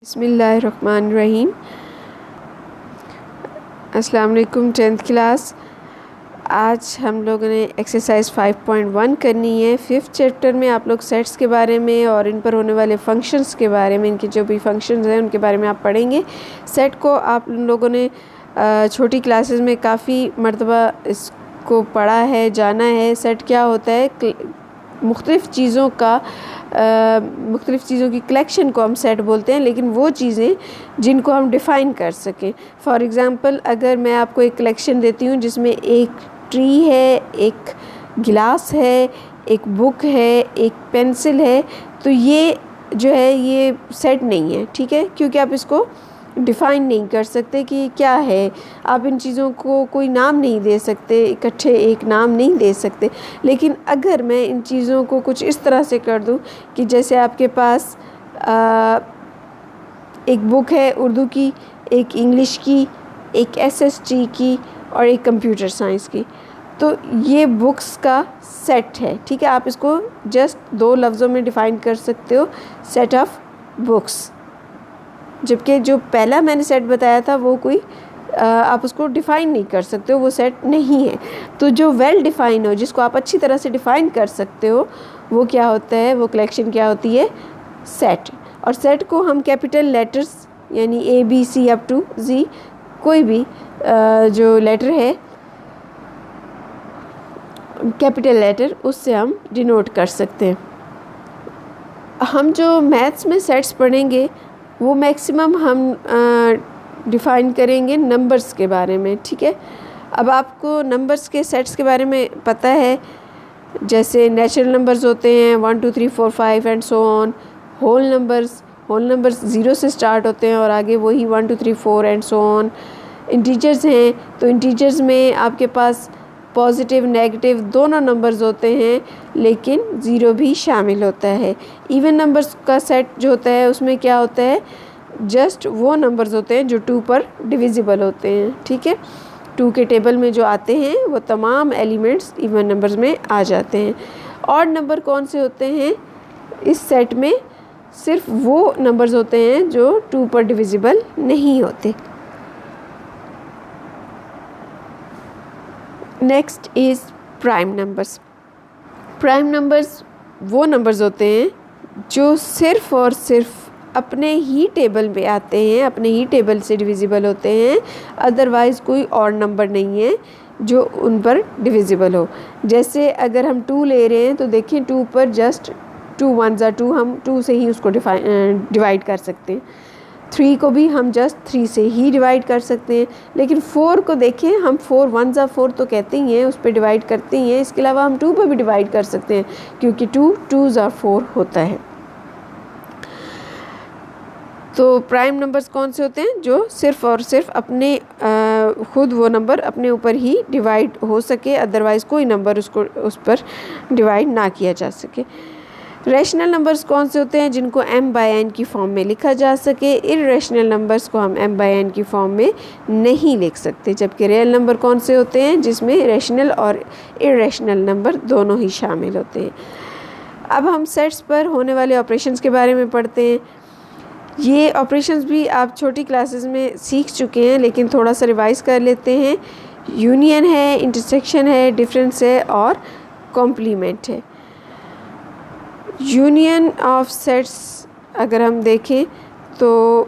बिस्मिल्लाहिर्रहमानिर्रहीम। अस्सलाम वालेकुम 10th क्लास। आज हम लोगों ने एक्सरसाइज 5.1 करनी है। 5th चैप्टर में आप लोग सेट्स के बारे में और इन पर होने वाले फंक्शंस के बारे में, इनके जो भी फंक्शंस हैं उनके बारे में आप पढ़ेंगे। सेट को आप लोगों ने छोटी क्लासेस में काफ़ी मरतबा इसको पढ़ा है, जाना है। सेट क्या होता है? मुख्तलिफ़ चीज़ों की कलेक्शन को हम सेट बोलते हैं, लेकिन वो चीज़ें जिनको हम डिफ़ाइन कर सकें। फॉर एग्ज़ाम्पल, अगर मैं आपको एक कलेक्शन देती हूँ जिसमें एक ट्री है, एक गिलास है, एक बुक है, एक पेंसिल है, तो ये जो है ये सेट नहीं है, ठीक है? क्योंकि आप इसको डिफ़ाइन नहीं कर सकते कि क्या है। आप इन चीज़ों को कोई नाम नहीं दे सकते, इकट्ठे एक नाम नहीं दे सकते। लेकिन अगर मैं इन चीज़ों को कुछ इस तरह से कर दूं कि जैसे आपके पास एक बुक है उर्दू की, एक इंग्लिश की, एक एसएसटी की और एक कंप्यूटर साइंस की, तो ये बुक्स का सेट है, ठीक है? आप इसको जस्ट 2 लफ्ज़ों में डिफ़ाइन कर सकते हो, सेट ऑफ बुक्स। जबकि जो पहला मैंने सेट बताया था वो कोई आप उसको डिफ़ाइन नहीं कर सकते हो, वो सेट नहीं है। तो जो वेल डिफ़ाइन हो, जिसको आप अच्छी तरह से डिफ़ाइन कर सकते हो, वो क्या होता है, वो कलेक्शन क्या होती है? सेट। और सेट को हम कैपिटल लेटर्स यानी ABC अप टू Z, कोई भी जो लेटर है कैपिटल लेटर, उससे हम डिनोट कर सकते हैं। हम जो मैथ्स में सेट्स पढ़ेंगे वो मैक्सिमम हम डिफ़ाइन करेंगे नंबर्स के बारे में, ठीक है? अब आपको नंबर्स के सेट्स के बारे में पता है, जैसे नेचुरल नंबर्स होते हैं 1 2 3 4 5 and so on. Whole numbers 0 से स्टार्ट होते हैं और आगे वही 1 2 3 4 एंड सो ऑन। इंटीजर्स हैं, तो इंटीजर्स में आपके पास पॉजिटिव नेगेटिव दोनों नंबर्स होते हैं, लेकिन 0 भी शामिल होता है। इवन नंबर्स का सेट जो होता है उसमें क्या होता है? जस्ट वो नंबर्स होते हैं जो 2 पर डिविजिबल होते हैं, ठीक है? 2 के टेबल में जो आते हैं वो तमाम एलिमेंट्स इवन नंबर्स में आ जाते हैं। ऑड नंबर कौन से होते हैं इस सेट में? सिर्फ वो नंबर्स होते हैं जो 2 पर डिविजिबल नहीं होते। Next is prime numbers. Prime numbers वो नंबर्स होते हैं जो सिर्फ़ और सिर्फ अपने ही टेबल में आते हैं, अपने ही टेबल से डिविजिबल होते हैं। अदरवाइज़ कोई और नंबर नहीं है जो उन पर डिविजिबल हो। जैसे अगर हम 2 ले रहे हैं तो देखिए 2 पर जस्ट 2 1 ज़ा 2, हम 2 से ही उसको डिवाइड कर सकते हैं। 3 को भी हम जस्ट 3 से ही डिवाइड कर सकते हैं। लेकिन 4 को देखें, हम 4 1 ज़ा 4 तो कहते ही हैं, उस पर डिवाइड करते ही हैं। इसके अलावा हम 2 पर भी डिवाइड कर सकते हैं, क्योंकि 2 2 ज़ा 4 होता है। तो प्राइम नंबर्स कौन से होते हैं? जो सिर्फ़ और सिर्फ अपने खुद वो नंबर अपने ऊपर ही डिवाइड हो सके, अदरवाइज़ कोई नंबर उस पर डिवाइड ना किया जा सके। रैशनल नंबर्स कौन से होते हैं? जिनको m/n की फॉर्म में लिखा जा सके। इर्रेशनल नंबर्स को हम m/n की फॉर्म में नहीं लिख सकते। जबकि रियल नंबर कौन से होते हैं? जिसमें रैशनल और इर्रेशनल नंबर दोनों ही शामिल होते हैं। अब हम सेट्स पर होने वाले ऑपरेशंस के बारे में पढ़ते हैं। ये ऑपरेशंस भी आप छोटी क्लासेस में सीख चुके हैं, लेकिन थोड़ा सा रिवाइज़ कर लेते हैं। यूनियन है, इंटरसेक्शन है, डिफरेंस है और कॉम्प्लीमेंट है। यूनियन ऑफ सेट्स अगर हम देखें तो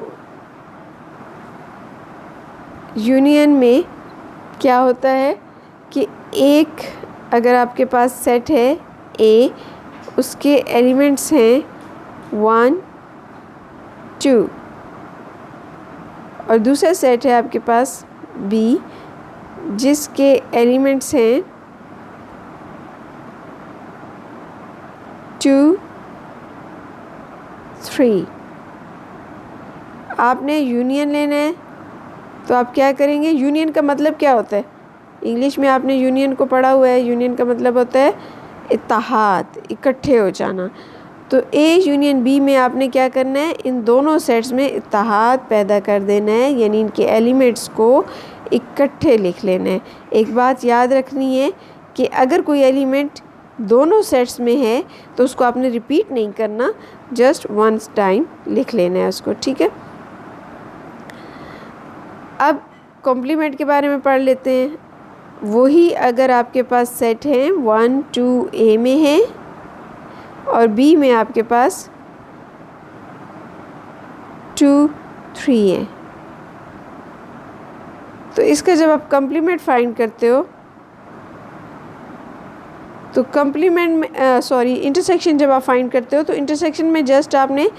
यूनियन में क्या होता है कि एक अगर आपके पास सेट है A, उसके एलिमेंट्स हैं 1 2, और दूसरा सेट है आपके पास B, जिसके एलिमेंट्स हैं 2 3। आपने यूनियन लेना है तो आप क्या करेंगे? यूनियन का मतलब क्या होता है? इंग्लिश में आपने यूनियन को पढ़ा हुआ है। यूनियन का मतलब होता है इत्तेहाद, इकट्ठे हो जाना। तो A यूनियन B में आपने क्या करना है? इन दोनों सेट्स में इत्तेहाद पैदा कर देना है, यानी इनके एलिमेंट्स को इकट्ठे लिख लेना है। एक बात याद रखनी है कि अगर कोई एलिमेंट दोनों सेट्स में है तो उसको आपने रिपीट नहीं करना, जस्ट वंस टाइम लिख लेना है उसको, ठीक है। अब कॉम्प्लीमेंट के बारे में पढ़ लेते हैं। वही अगर आपके पास सेट हैं 1 2 ए में है और बी में आपके पास 2 3 है, तो इसका जब आप कॉम्प्लीमेंट फाइंड करते हो तो कॉम्प्लीमेंट में इंटरसेक्शन जब आप फाइंड करते हो तो इंटरसेक्शन में जस्ट आपने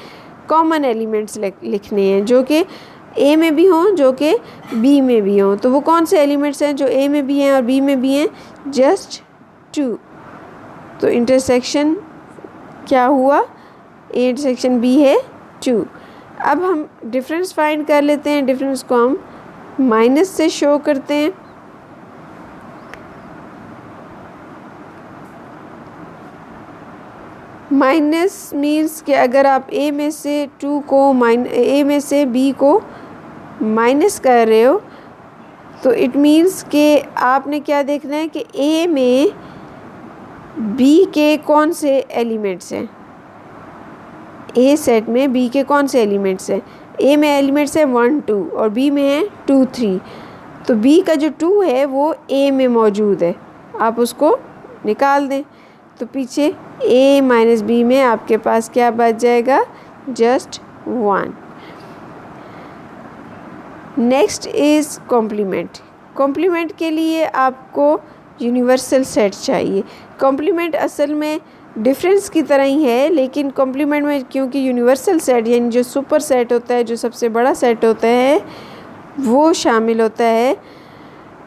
कॉमन एलिमेंट्स लिखने हैं जो कि ए में भी हों, जो कि बी में भी हों। तो वो कौन से एलिमेंट्स हैं जो ए में भी हैं और बी में भी हैं? जस्ट 2। तो इंटरसेक्शन क्या हुआ? ए इंटरसेक्शन बी है 2। अब हम डिफरेंस फाइंड कर लेते हैं। डिफरेंस को हम माइनस से शो करते हैं। माइनस मीन्स कि अगर आप ए में से बी को माइनस कर रहे हो तो इट मीन्स कि आपने क्या देखना है कि ए में बी के कौन से एलिमेंट्स हैं, ए सेट में बी के कौन से एलिमेंट्स हैं। ए में एलिमेंट्स हैं 1 2 और बी में है 2 3। तो बी का जो 2 है वो ए में मौजूद है, आप उसको निकाल दें तो पीछे ए माइनस बी में आपके पास क्या बच जाएगा? Just 1। Next is complement. Complement के लिए आपको यूनिवर्सल सेट चाहिए। कॉम्प्लीमेंट असल में डिफरेंस की तरह ही है, लेकिन कॉम्प्लीमेंट में क्योंकि यूनिवर्सल सेट यानी जो सुपर सेट होता है, जो सबसे बड़ा सेट होता है, वो शामिल होता है।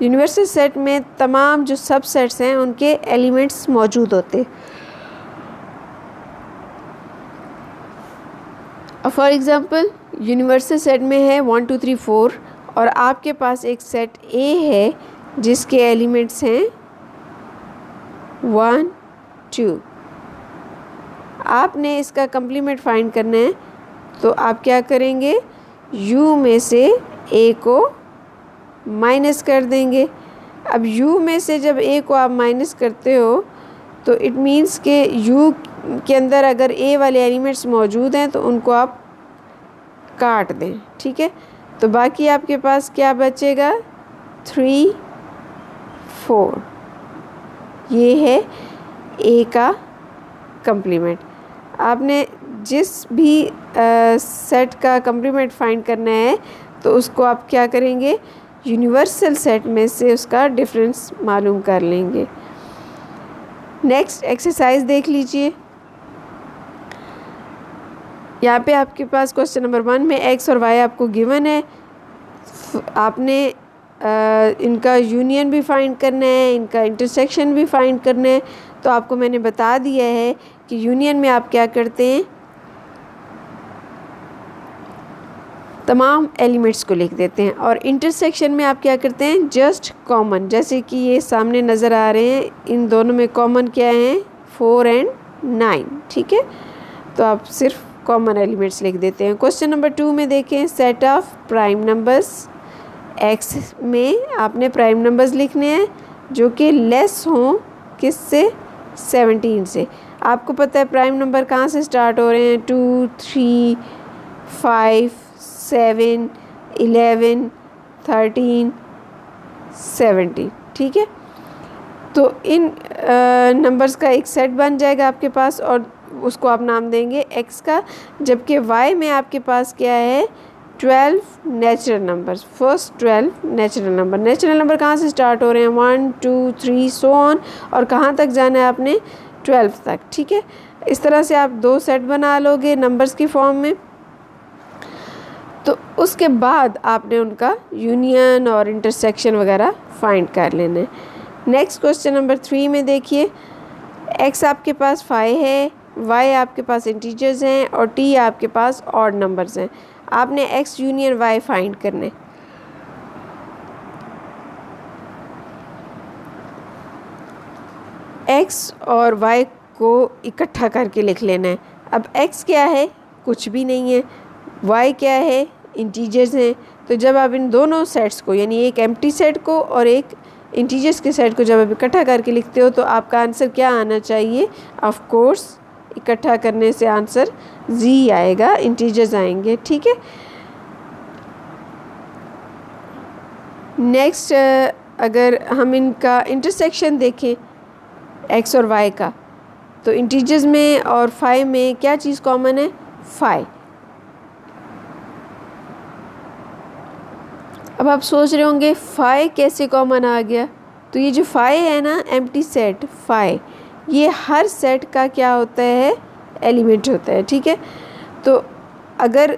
यूनिवर्सल सेट में तमाम जो सब सेट्स हैं उनके एलिमेंट्स मौजूद होते हैं। फॉर एग्ज़ाम्पल यूनिवर्सल सेट में है 1 2 3 4 और आपके पास एक सेट ए है जिसके एलिमेंट्स हैं 1 2। आपने इसका कॉम्प्लीमेंट फाइंड करना है तो आप क्या करेंगे? u में से a को माइनस कर देंगे। अब u में से जब a को आप माइनस करते हो तो इट मीन्स के u के अंदर अगर a वाले एलिमेंट्स मौजूद हैं तो उनको आप काट दें, ठीक है। तो बाकी आपके पास क्या बचेगा? 3 4। ये है a का कॉम्प्लीमेंट। आपने जिस भी सेट का कॉम्प्लीमेंट फाइंड करना है तो उसको आप क्या करेंगे? यूनिवर्सल सेट में से उसका डिफरेंस मालूम कर लेंगे। नेक्स्ट एक्सरसाइज देख लीजिए। यहाँ पे आपके पास क्वेश्चन नंबर 1 में x और y आपको गिवन है। आपने इनका यूनियन भी फाइंड करना है, इनका इंटरसेक्शन भी फाइंड करना है। तो आपको मैंने बता दिया है कि यूनियन में आप क्या करते हैं? तमाम एलिमेंट्स को लिख देते हैं और इंटरसेक्शन में आप क्या करते हैं? जस्ट कॉमन, जैसे कि ये सामने नज़र आ रहे हैं, इन दोनों में कॉमन क्या है? 4 और 9, ठीक है। तो आप सिर्फ कॉमन एलिमेंट्स लिख देते हैं। क्वेश्चन नंबर 2 में देखें, set of prime numbers. x में आपने प्राइम नंबर्स लिखने हैं जो कि लेस हों किससे? 17 से। आपको पता है प्राइम नंबर कहाँ से स्टार्ट हो रहे हैं? 2 3 5 7 11 13 17, ठीक है। तो इन नंबर्स का एक सेट बन जाएगा आपके पास और उसको आप नाम देंगे x का। जबकि y में आपके पास क्या है? 12 natural numbers. First 12 natural number. Natural number कहाँ से स्टार्ट हो रहे हैं? 1 2 3 सो ऑन, और कहाँ तक जाना है आपने? 12 तक, ठीक है। इस तरह से आप 2 सेट बना लोगे नंबर्स की फॉर्म में। तो उसके बाद आपने उनका यूनियन और इंटरसेक्शन वगैरह फाइंड कर लेना है। नेक्स्ट क्वेश्चन नंबर 3 में देखिए, x आपके पास 5 है, y आपके पास इंटीजर्स हैं और t आपके पास ऑड नंबर्स हैं। आपने x यूनियन y फाइंड करने। x और y को इकट्ठा करके लिख लेना है। अब x क्या है? कुछ भी नहीं है। y क्या है? इंटीजर्स हैं। तो जब आप इन दोनों सेट्स को, यानी एक एम्प्टी सेट को और एक इंटीजर्स के सेट को जब आप इकट्ठा करके लिखते हो तो आपका आंसर क्या आना चाहिए? ऑफ कोर्स इकट्ठा करने से आंसर जी आएगा, इंटीजर्स आएंगे, ठीक है। नेक्स्ट अगर हम इनका इंटरसेक्शन देखें एक्स और वाई का, तो इंटीजर्स में और 5 में क्या चीज़ कॉमन है? 5। अब आप सोच रहे होंगे 5 कैसे कॉमन आ गया? तो ये जो 5 है ना, एम्प्टी सेट 5, ये हर सेट का क्या होता है? एलिमेंट होता है, ठीक है। तो अगर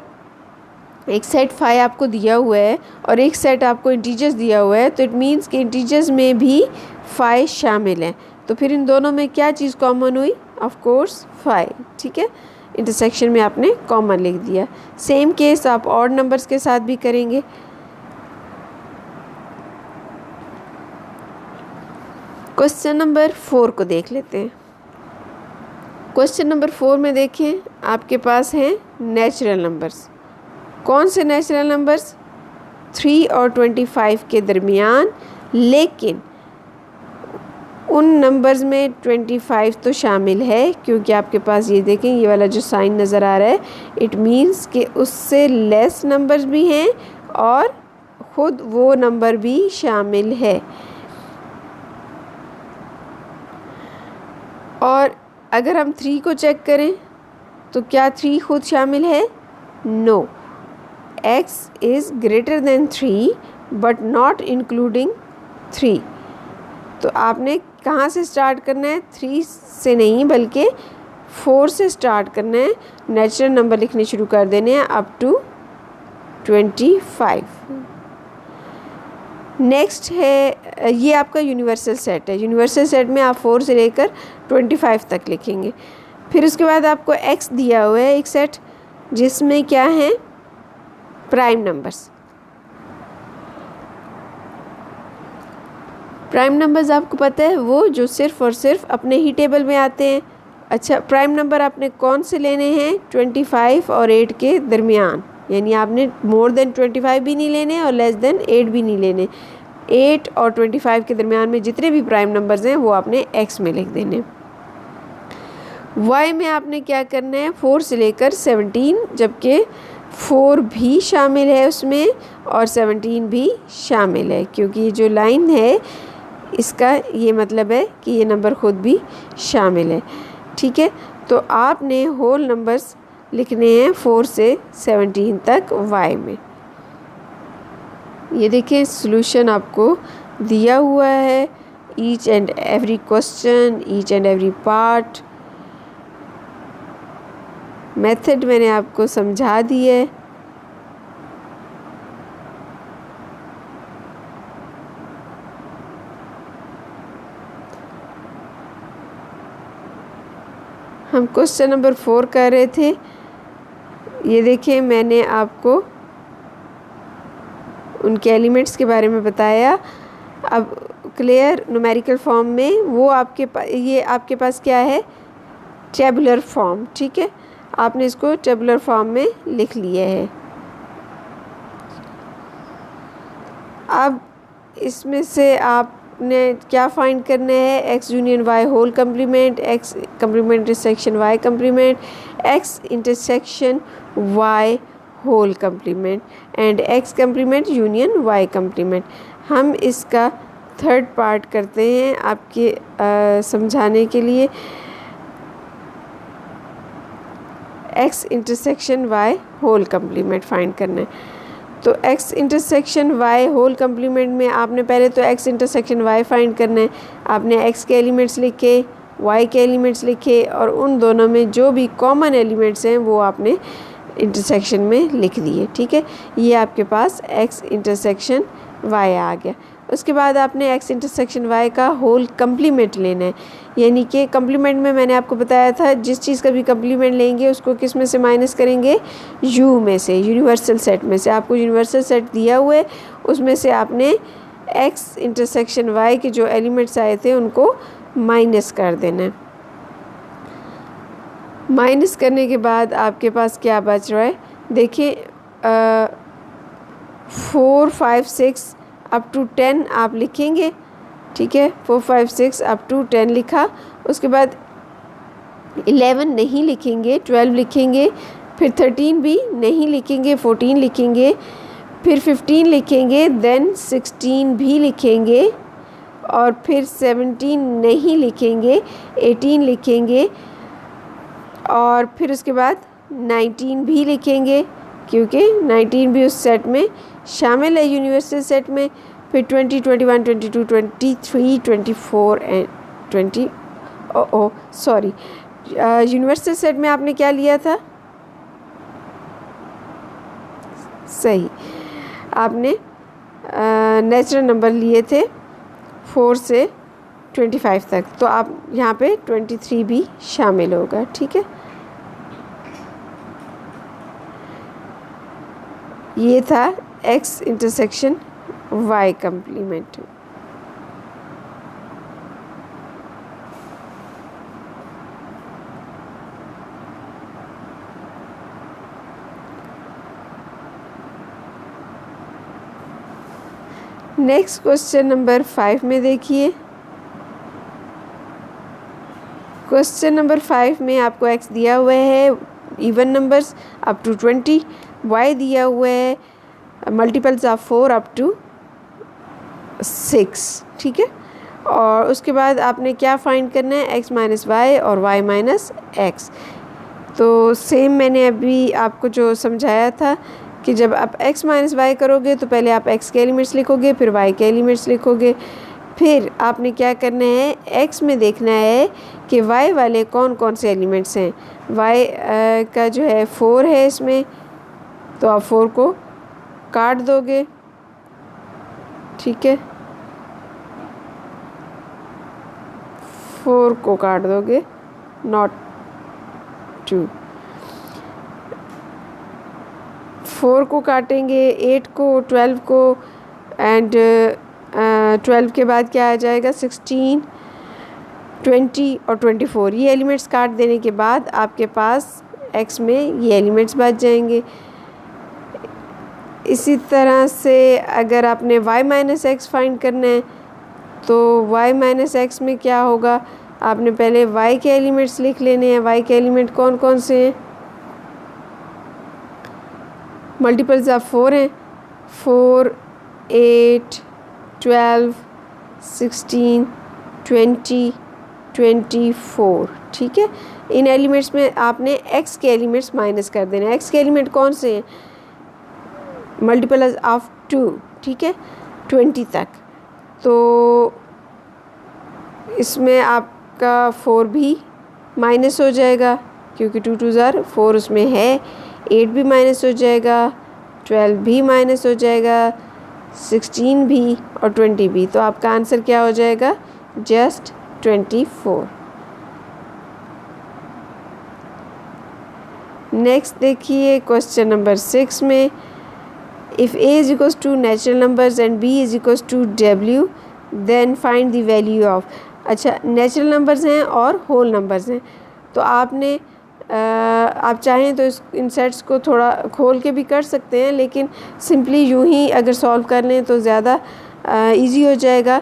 एक सेट 5 आपको दिया हुआ है और एक सेट आपको इंटीजर्स दिया हुआ है, तो इट मीन्स कि इंटीजर्स में भी 5 शामिल हैं। तो फिर इन दोनों में क्या चीज़ कॉमन हुई? ऑफ कोर्स 5, ठीक है। इंटरसेक्शन में आपने कॉमन लिख दिया। सेम केस आप ऑड नंबर्स के साथ भी करेंगे। क्वेश्चन नंबर 4 को देख लेते हैं। क्वेश्चन नंबर 4 में देखें, आपके पास हैं नेचुरल नंबर्स। कौन से नेचुरल नंबर्स? 3 और 25 के दरमियान, लेकिन उन नंबर्स में 25 तो शामिल है, क्योंकि आपके पास ये देखें, ये वाला जो साइन नज़र आ रहा है, इट मीन्स कि उससे लेस नंबर्स भी हैं और ख़ुद वो नंबर भी शामिल है। और अगर हम 3 को चेक करें तो क्या 3 खुद शामिल है? No. x is greater than 3 but not including 3। तो आपने कहाँ से स्टार्ट करना है? 3 से नहीं बल्कि 4 से स्टार्ट करना है। नेचुरल नंबर लिखने शुरू कर देने हैं अप टू 25। नेक्स्ट है, ये आपका यूनिवर्सल सेट है। यूनिवर्सल सेट में आप 4 से लेकर 25 तक लिखेंगे। फिर उसके बाद आपको x दिया हुआ है एक सेट, जिसमें क्या है? Prime numbers. प्राइम नंबर्स आपको पता है वो जो सिर्फ़ और सिर्फ अपने ही टेबल में आते हैं। अच्छा, प्राइम नंबर आपने कौन से लेने हैं? 25 और 8 के दरमियान, यानी आपने मोर देन 25 भी नहीं लेने और लेस देन 8 भी नहीं लेने। 8 और 25 के दरमियान में जितने भी प्राइम नंबर्स हैं वो आपने x में लिख देने। y में आपने क्या करना है? 4 से लेकर 17, जबकि 4 भी शामिल है उसमें और 17 भी शामिल है, क्योंकि ये जो लाइन है इसका ये मतलब है कि ये नंबर ख़ुद भी शामिल है, ठीक है। तो आपने होल नंबर्स लिखने हैं 4 से 17 तक y में। ये देखिए सॉल्यूशन आपको दिया हुआ है, each and every question, each and every part. Method मैंने आपको समझा दी है। हम क्वेश्चन नंबर 4 कर रहे थे। ये देखिए मैंने आपको उनके एलिमेंट्स के बारे में बताया। अब क्लियर न्यूमेरिकल फॉर्म में वो ये आपके पास क्या है? टेबुलर फॉर्म, ठीक है। आपने इसको टेबुलर फॉर्म में लिख लिया है। अब इसमें से आपने क्या फाइंड करना है? x union y whole complement, x complement intersection y complement, x intersection y whole complement and x complement union y complement. हम इसका थर्ड पार्ट करते हैं आपके समझाने के लिए। x intersection y whole complement find करना है। तो x intersection y whole complement में आपने पहले तो x इंटरसेक्शन y फाइंड करना है। आपने x के एलिमेंट्स लिखे, y के एलिमेंट्स लिखे और उन दोनों में जो भी कॉमन एलिमेंट्स हैं वो आपने इंटरसेक्शन में लिख दिए, ठीक है। ये आपके पास x इंटरसेक्शन y आ गया। उसके बाद आपने x इंटरसेक्शन y का होल कम्प्लीमेंट लेना है, यानी कि कम्प्लीमेंट में मैंने आपको बताया था जिस चीज़ का भी कम्प्लीमेंट लेंगे उसको किस में से माइनस करेंगे? u में से, यूनिवर्सल सेट में से। आपको यूनिवर्सल सेट दिया हुआ है, उसमें से आपने x इंटरसेक्शन y के जो एलिमेंट्स आए थे उनको माइनस कर देना है। माइनस करने के बाद आपके पास क्या बच रहा है? देखिए 4, 5, 6 अप टू 10 आप लिखेंगे ठीक है। 4 5 6 अप टू 10 लिखा, उसके बाद 11 नहीं लिखेंगे, 12 लिखेंगे, फिर 13 भी नहीं लिखेंगे, 14 लिखेंगे, फिर 15 लिखेंगे, देन 16 भी लिखेंगे, और फिर 17 नहीं लिखेंगे, 18 लिखेंगे, और फिर उसके बाद 19 भी लिखेंगे क्योंकि 19 भी उस सेट में शामिल है, यूनिवर्सल सेट में। फिर 20 21 22 23 24 एंड 20 सॉरी यूनिवर्सल सेट में आपने क्या लिया था? सही, आपने नेचुरल नंबर लिए थे 4 से 25 तक, तो आप यहाँ पे 23 भी शामिल होगा। ठीक है, ये था x intersection y complement. Next question number 5 में देखिए। क्वेश्चन नंबर 5 में आपको x दिया हुआ है even numbers up to 20, y दिया हुआ है मल्टीपल्स ऑफ 4 अप टू 6। ठीक है, और उसके बाद आपने क्या फाइंड करना है? x माइनस वाई और y माइनस एक्स। तो सेम मैंने अभी आपको जो समझाया था कि जब आप x माइनस वाई करोगे तो पहले आप x के एलिमेंट्स लिखोगे, फिर y के एलिमेंट्स लिखोगे, फिर आपने क्या करना है? x में देखना है कि y वाले कौन कौन से एलिमेंट्स हैं। y का जो है 4 है इसमें, तो आप 4 को काट दोगे। ठीक है, 4 को काट दोगे, नॉट 2। 4 को काटेंगे, 8 को, 12 को, एंड 12 के बाद क्या आ जाएगा? 16, 20 और 24। ये एलिमेंट्स काट देने के बाद आपके पास x में ये एलिमेंट्स बच जाएंगे। इसी तरह से अगर आपने y माइनस एक्स फाइंड करना है तो y माइनस एक्स में क्या होगा? आपने पहले y के एलिमेंट्स लिख लेने हैं। y के एलिमेंट कौन कौन से हैं? मल्टीपल्स ऑफ 4 हैं, 4, 8, 12, 16, 20, 24। ठीक है, इन एलिमेंट्स में आपने x के एलिमेंट्स माइनस कर देने हैं। x के एलिमेंट कौन से हैं? Multiples of 2। ठीक है, 20 तक। तो इसमें आपका 4 भी माइनस हो जाएगा क्योंकि 2 2 ज़ार 4 उसमें है, 8 भी माइनस हो जाएगा, 12 भी माइनस हो जाएगा, 16 भी और 20 भी। तो आपका आंसर क्या हो जाएगा? जस्ट 24। नेक्स्ट देखिए क्वेश्चन नंबर 6 में, if a is equals to natural numbers and b is equals to w then find the value of. अच्छा, नेचुरल नंबर्स हैं और होल नंबर्स हैं, तो आपने आप चाहें तो इन सेट्स को थोड़ा खोल के भी कर सकते हैं, लेकिन सिंपली यूं ही अगर सॉल्व कर लें तो ज़्यादा इजी हो जाएगा।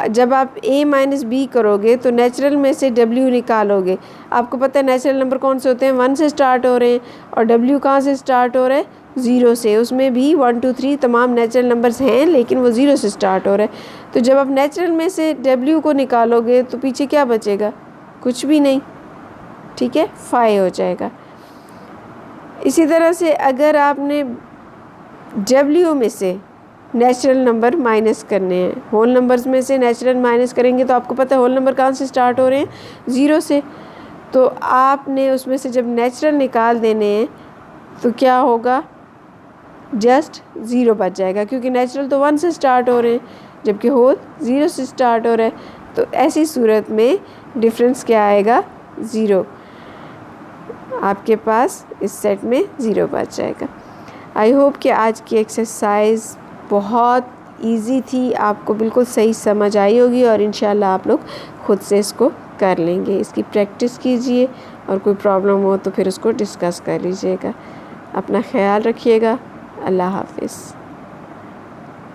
जब आप a माइनस बी करोगे तो नेचुरल में से w निकालोगे। आपको पता है नेचुरल नंबर कौन से होते हैं? 1 से स्टार्ट हो रहे हैं, और w कहाँ से स्टार्ट हो रहा है? 0 से। उसमें भी 1 2 3 तमाम नेचुरल नंबर्स हैं, लेकिन वो 0 से स्टार्ट हो रहा है। तो जब आप नेचुरल में से w को निकालोगे तो पीछे क्या बचेगा? कुछ भी नहीं। ठीक है, 5 हो जाएगा। इसी तरह से अगर आपने w में से नेचुरल नंबर माइनस करने हैं, होल नंबर्स में से नेचुरल माइनस करेंगे तो आपको पता है होल नंबर कहाँ से स्टार्ट हो रहे हैं? 0 से। तो आपने उसमें से जब नेचुरल निकाल देने हैं तो क्या होगा? जस्ट 0 बच जाएगा, क्योंकि नेचुरल तो 1 से स्टार्ट हो रहे हैं जबकि होल 0 से स्टार्ट हो रहा है। तो ऐसी सूरत में डिफरेंस क्या आएगा? 0। आपके पास इस सेट में 0 बच जाएगा। आई होप कि आज की एक्सरसाइज बहुत इजी थी, आपको बिल्कुल सही समझ आई होगी, और इंशाल्लाह आप लोग खुद से इसको कर लेंगे। इसकी प्रैक्टिस कीजिए, और कोई प्रॉब्लम हो तो फिर उसको डिस्कस कर लीजिएगा। अपना ख्याल रखिएगा। अल्लाह हाफ़िज़।